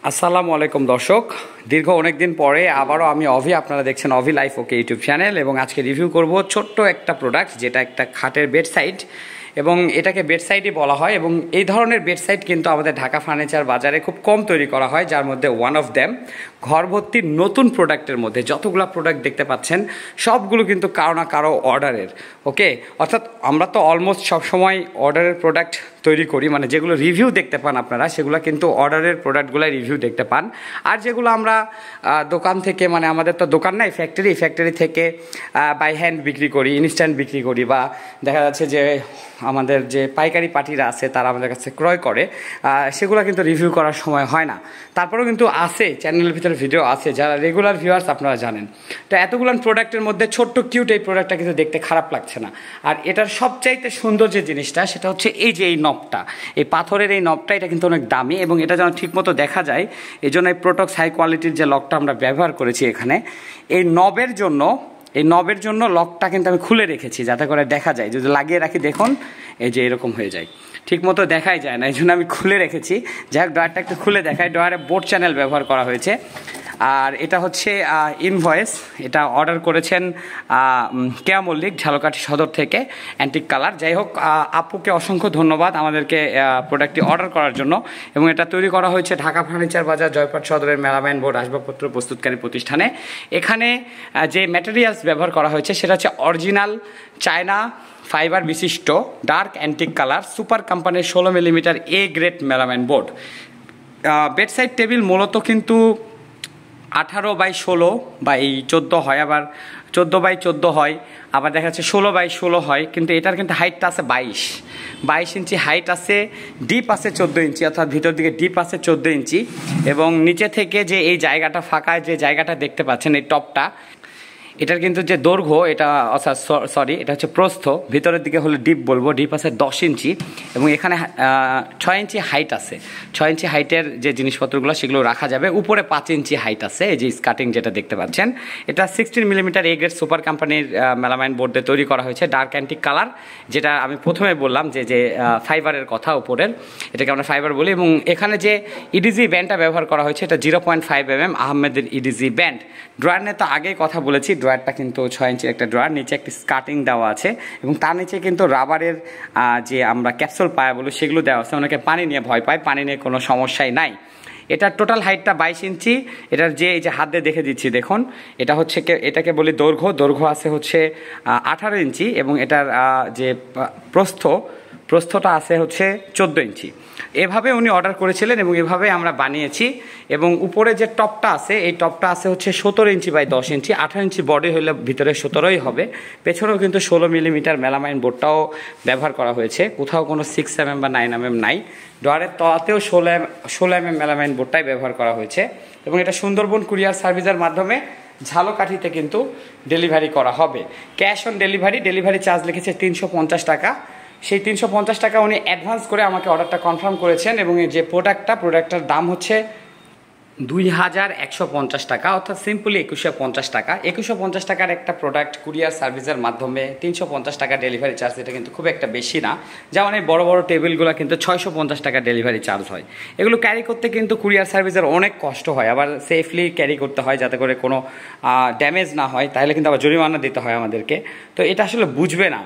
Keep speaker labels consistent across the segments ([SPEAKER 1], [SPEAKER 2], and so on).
[SPEAKER 1] আসসালামু আলাইকুম দর্শক, দীর্ঘ অনেক দিন পরে আবারও আমি অভি, আপনারা দেখছেন অভি লাইফ ওকে ইউটিউব চ্যানেল। এবং আজকে রিভিউ করব ছোট্ট একটা প্রোডাক্ট, যেটা একটা খাটের বেডসাইড, এবং এটাকে বেডসাইডই বলা হয়। এবং এই ধরনের বেডসাইড কিন্তু আমাদের ঢাকা ফার্নিচার বাজারে খুব কম তৈরি করা হয়, যার মধ্যে ওয়ান অফ দ্যাম ঘর ভর্তির নতুন প্রোডাক্টের মধ্যে যতগুলো প্রোডাক্ট দেখতে পাচ্ছেন সবগুলো কিন্তু কারো না কারো অর্ডারের। ওকে, অর্থাৎ আমরা তো অলমোস্ট সবসময় অর্ডারের প্রোডাক্ট তৈরি করি, মানে যেগুলো রিভিউ দেখতে পান আপনারা সেগুলো কিন্তু অর্ডারের প্রোডাক্টগুলাই রিভিউ দেখতে পান। আর যেগুলো আমরা দোকান থেকে, মানে আমাদের তো দোকান নাই, ফ্যাক্টরি থেকে বাই হ্যান্ড বিক্রি করি, ইনস্ট্যান্ট বিক্রি করি, বা দেখা যাচ্ছে যে আমাদের যে পাইকারি পার্টিরা আছে তারা আমাদের কাছে ক্রয় করে, সেগুলো কিন্তু রিভিউ করার সময় হয় না। তারপরেও কিন্তু আছে, চ্যানেলের ভিতরে ভিডিও আছে, যারা রেগুলার ভিউয়ার্স আপনারা জানেন। তো এতগুলো প্রোডাক্টের মধ্যে ছোট্ট কিউট এই প্রোডাক্টটা কিন্তু দেখতে খারাপ লাগছে না। আর এটার সবচাইতে সুন্দর যে জিনিসটা সেটা হচ্ছে এই যে এই নবটা, এই পাথরের এই নবটা, এটা কিন্তু অনেক দামি, এবং এটা যেন ঠিকমতো দেখা যায় এই জন্য এই প্রোটক্স হাই কোয়ালিটির যে লকটা আমরা ব্যবহার করেছি এখানে, এই নবের জন্য লকটা কিন্তু আমি খুলে রেখেছি যাতে করে দেখা যায়। যদি লাগিয়ে রাখি দেখুন এই যে এরকম হয়ে যায়, ঠিক মতো দেখাই যায় না, এই জন্য আমি খুলে রেখেছি। যাই হোক, ড্রয়ারটা একটু খুলে দেখাই। ড্রয়ারে বোর্ড চ্যানেল ব্যবহার করা হয়েছে। আর এটা হচ্ছে ইনভয়েস, এটা অর্ডার করেছেন কেয়া মল্লিক, ঝালকাঠি সদর থেকে, অ্যান্টিক কালার। যাই হোক, আপুকে অসংখ্য ধন্যবাদ আমাদেরকে প্রোডাক্টটি অর্ডার করার জন্য। এবং এটা তৈরি করা হয়েছে ঢাকা ফার্নিচার বাজার, জয়পাট সদরের মেলামাইন বোর্ড আসবাবপত্র প্রস্তুতকারী প্রতিষ্ঠানে। এখানে যে ম্যাটেরিয়ালস ব্যবহার করা হয়েছে সেটা হচ্ছে অরিজিনাল চায়না ফাইবার বিশিষ্ট ডার্ক অ্যান্টিক কালার সুপার কোম্পানির 16 millimetre A grade melamine board. Bedside table মূলত কিন্তু 18x16 বা এই 14 হয়, আবার 14x14 হয়, আবার দেখা যাচ্ছে 16x16 হয়। কিন্তু এটার কিন্তু হাইটটা আছে 22 ইঞ্চি হাইট আছে, ডিপ আছে 14 ইঞ্চি, অর্থাৎ ভিতর দিকে ডিপ আছে 14 ইঞ্চি। এবং নিচে থেকে যে এই জায়গাটা ফাঁকা, যে জায়গাটা দেখতে পাচ্ছেন এই টপটা, এটার কিন্তু যে দৈর্ঘ্য, এটা অর্থাৎ সরি এটা হচ্ছে প্রস্থ, ভিতরের দিকে হলে ডিপ বলবো, ডিপ আছে 10 ইঞ্চি। এবং এখানে 6 ইঞ্চি হাইট আছে। 6 ইঞ্চি হাইটের যে জিনিসপত্রগুলো সেগুলো রাখা যাবে। উপরে 5 ইঞ্চি হাইট আছে, এই যে স্কার্টিং যেটা দেখতে পাচ্ছেন, এটা 16 মিলিমিটার এ গ্রেড সুপার কোম্পানির মেলামাইন বোর্ড দিয়ে তৈরি করা হয়েছে, ডার্ক অ্যান্টিক কালার। যেটা আমি প্রথমে বললাম যে ফাইবারের কথা, উপরের এটাকে আমরা ফাইবার বলি। এবং এখানে যে ইডিজি ব্যান্ডটা ব্যবহার করা হয়েছে এটা 0.5 mm আহমেদের ইডিজি ব্যান্ড। ড্রয়ার নিয়ে তো আগেই কথা বলেছি, ড্রয়ারটা কিন্তু 6 ইঞ্চির একটা ড্রয়ার, নিচে একটি স্কার্টিং দেওয়া আছে, এবং তার নিচে কিন্তু রাবারের যে আমরা ক্যাপসুল পায়া বলি সেগুলো দেওয়া আছে। অনেকে পানি নিয়ে ভয় পায়, পানি নিয়ে কোনো সমস্যাই নাই। এটার টোটাল হাইটটা 22 ইঞ্চি। এটার যে এই যে হাত দিয়ে দেখে দিচ্ছি দেখুন, এটা হচ্ছে এটাকে বলি দৈর্ঘ্য আছে হচ্ছে 18 ইঞ্চি, এবং এটার যে প্রস্থটা আছে হচ্ছে 14 ইঞ্চি। এভাবে উনি অর্ডার করেছিলেন এবং এভাবে আমরা বানিয়েছি। এবং উপরে যে টপটা আছে, এই টপটা আছে হচ্ছে 17 inch by 10 inch, 18 inch body হলে ভিতরে 17ই হবে। পেছনেও কিন্তু 16 মিলিমিটার মেলামাইন বোর্ডটাও ব্যবহার করা হয়েছে, কোথাও কোনো 6 mm বা 9 mm নাই। ড্রয়ারের তলাতেও 16 mm মেলামাইন বোর্ডটাই ব্যবহার করা হয়েছে। এবং এটা সুন্দরবন কুরিয়ার সার্ভিসের মাধ্যমে ঝালকাঠিতে কিন্তু ডেলিভারি করা হবে। ক্যাশ অন ডেলিভারি চার্জ লিখেছে 350 টাকা। সেই 350 টাকা উনি অ্যাডভান্স করে আমাকে অর্ডারটা কনফার্ম করেছেন। এবং এই যে প্রোডাক্টটার দাম হচ্ছে 2150 টাকা, অর্থাৎ সিম্পলি 2150 টাকা। 2150 টাকার একটা প্রোডাক্ট কুরিয়ার সার্ভিসের মাধ্যমে 350 টাকা ডেলিভারি চার্জ, এটা কিন্তু খুব একটা বেশি না। যেমন এই বড় বড় টেবিলগুলো কিন্তু 650 টাকা ডেলিভারি চার্জ হয়। এগুলো ক্যারি করতে কিন্তু কুরিয়ার সার্ভিসের অনেক কষ্ট হয়, আবার সেফলি ক্যারি করতে হয় যাতে করে কোনো ড্যামেজ না হয়, তাহলে কিন্তু আবার জরিমানা দিতে হয় আমাদেরকে। তো এটা আসলে বুঝবে না।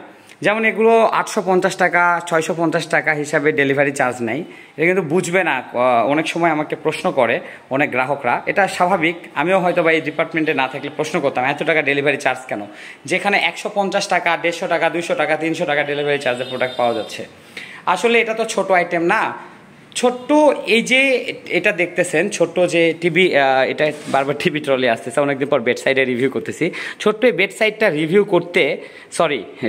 [SPEAKER 1] যেমন এগুলো 850 টাকা 650 টাকা হিসাবে ডেলিভারি চার্জ নেই, এটা কিন্তু বুঝবে না। অনেক সময় আমাকে প্রশ্ন করে অনেক গ্রাহকরা, এটা স্বাভাবিক, আমিও হয়তো বা এই ডিপার্টমেন্টে না থাকলে প্রশ্ন করতাম এত টাকা ডেলিভারি চার্জ কেন, যেখানে 150 টাকা 150 টাকা 200 টাকা 300 টাকা ডেলিভারি চার্জের প্রোডাক্ট পাওয়া যাচ্ছে। আসলে এটা তো ছোট আইটেম না, ছোট্ট এই যে এটা দেখতেছেন, ছোট্ট যে টিভি, এটা বারবার টিভি ট্রলি আসতেছে, অনেকদিন পর বেডসাইডে রিভিউ করতেছি। ছোট্ট এই বেডসাইডটা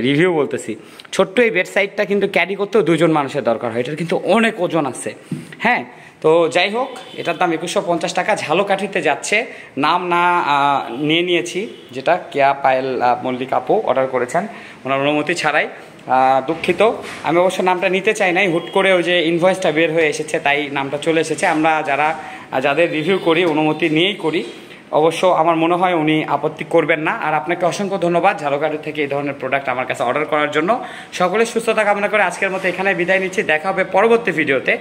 [SPEAKER 1] রিভিউ বলতেছি, ছোট্ট এই বেডসাইডটা কিন্তু ক্যারি করতেও 2 জন মানুষের দরকার হয়, এটার কিন্তু অনেক ওজন আছে। হ্যাঁ, তো যাই হোক, এটার দাম 2150 টাকা, ঝালকাঠিতে যাচ্ছে। নাম না নিয়েছি, যেটা কেয়া পায়েল মল্লিক আপু অর্ডার করেছেন ওনার অনুমতি ছাড়াই। দুঃখিত, আমি অবশ্য নামটা নিতে চাই নাই, হুট করে ওই যে ইনভয়েসটা বের হয়ে এসেছে তাই নামটা চলে এসেছে। আমরা যাদের রিভিউ করি অনুমতি নিয়েই করি। অবশ্য আমার মনে হয় উনি আপত্তি করবেন না। আর আপনাকে অসংখ্য ধন্যবাদ ঝালকাঠি থেকে এই ধরনের প্রোডাক্ট আমার কাছে অর্ডার করার জন্য। সকলের সুস্থতা কামনা করে আজকের মতো এখানে বিদায় নিচ্ছি, দেখা হবে পরবর্তী ভিডিওতে।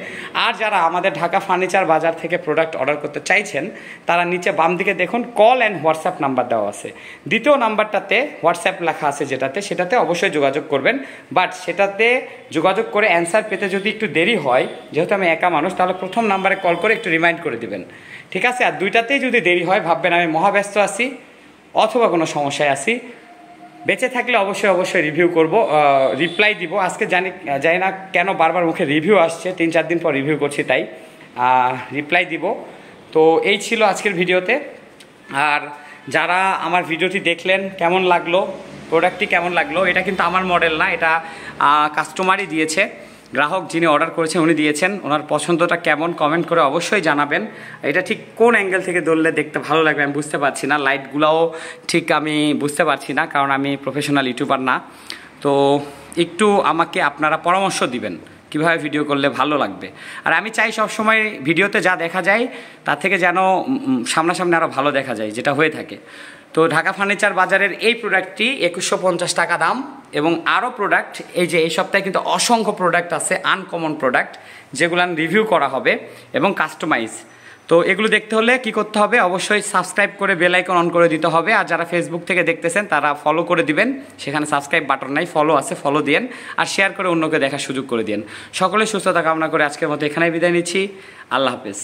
[SPEAKER 1] আর যারা আমাদের ঢাকা ফার্নিচার বাজার থেকে প্রোডাক্ট অর্ডার করতে চাইছেন তারা নিচে বাম দিকে দেখুন কল অ্যান্ড হোয়াটসঅ্যাপ নাম্বার দেওয়া আছে। দ্বিতীয় নাম্বারটাতে হোয়াটসঅ্যাপ লেখা আছে সেটাতে অবশ্যই যোগাযোগ করবেন। বাট সেটাতে যোগাযোগ করে অ্যান্সার পেতে যদি একটু দেরি হয়, যেহেতু আমি একা মানুষ, তাহলে প্রথম নাম্বারে কল করে একটু রিমাইন্ড করে দিবেন, ঠিক আছে? আর দুইটাতেই যদি দেরি হয় ভাববেন আমি মহাব্যস্ত আছি অথবা কোনো সমস্যায় আছি। বেঁচে থাকলে অবশ্যই রিভিউ করব, রিপ্লাই দিব। আজকে জানি না কেন বারবার মুখে রিভিউ আসছে, 3-4 দিন পর রিভিউ করছি তাই রিপ্লাই দিব। তো এই ছিল আজকের ভিডিওতে। আর যারা আমার ভিডিওটি দেখলেন কেমন লাগলো, প্রোডাক্টটি কেমন লাগলো, এটা কিন্তু আমার মডেল না, এটা কাস্টমারই দিয়েছে, গ্রাহক যিনি অর্ডার করেছেন উনি দিয়েছেন। ওনার পছন্দটা কেমন কমেন্ট করে অবশ্যই জানাবেন। এটা ঠিক কোন অ্যাঙ্গেল থেকে ধরলে দেখতে ভালো লাগবে আমি বুঝতে পারছি না, লাইটগুলোও ঠিক আমি বুঝতে পারছি না, কারণ আমি প্রফেশনাল ইউটিউবার না। তো একটু আমাকে আপনারা পরামর্শ দিবেন কীভাবে ভিডিও করলে ভালো লাগবে। আর আমি চাই সবসময় ভিডিওতে যা দেখা যায় তার থেকে যেন সামনাসামনি আরও ভালো দেখা যায়, যেটা হয়ে থাকে। তো ঢাকা ফার্নিচার বাজারের এই প্রোডাক্টটি 2150 টাকা দাম। এবং আরও প্রোডাক্ট এই সপ্তাহে কিন্তু অসংখ্য প্রোডাক্ট আছে, আনকমন প্রোডাক্ট, যেগুলো রিভিউ করা হবে এবং কাস্টমাইজ। তো এগুলো দেখতে হলে কি করতে হবে, অবশ্যই সাবস্ক্রাইব করে বেল আইকন অন করে দিতে হবে। আর যারা ফেসবুক থেকে দেখতেছেন তারা ফলো করে দিবেন, সেখানে সাবস্ক্রাইব বাটন নাই, ফলো আছে, ফলো দিন। আর শেয়ার করে অন্যকে দেখার সুযোগ করে দিন। সকলে সুস্থতা কামনা করে আজকের মতো এখানেই বিদায় নিচ্ছি। আল্লাহ হাফেজ।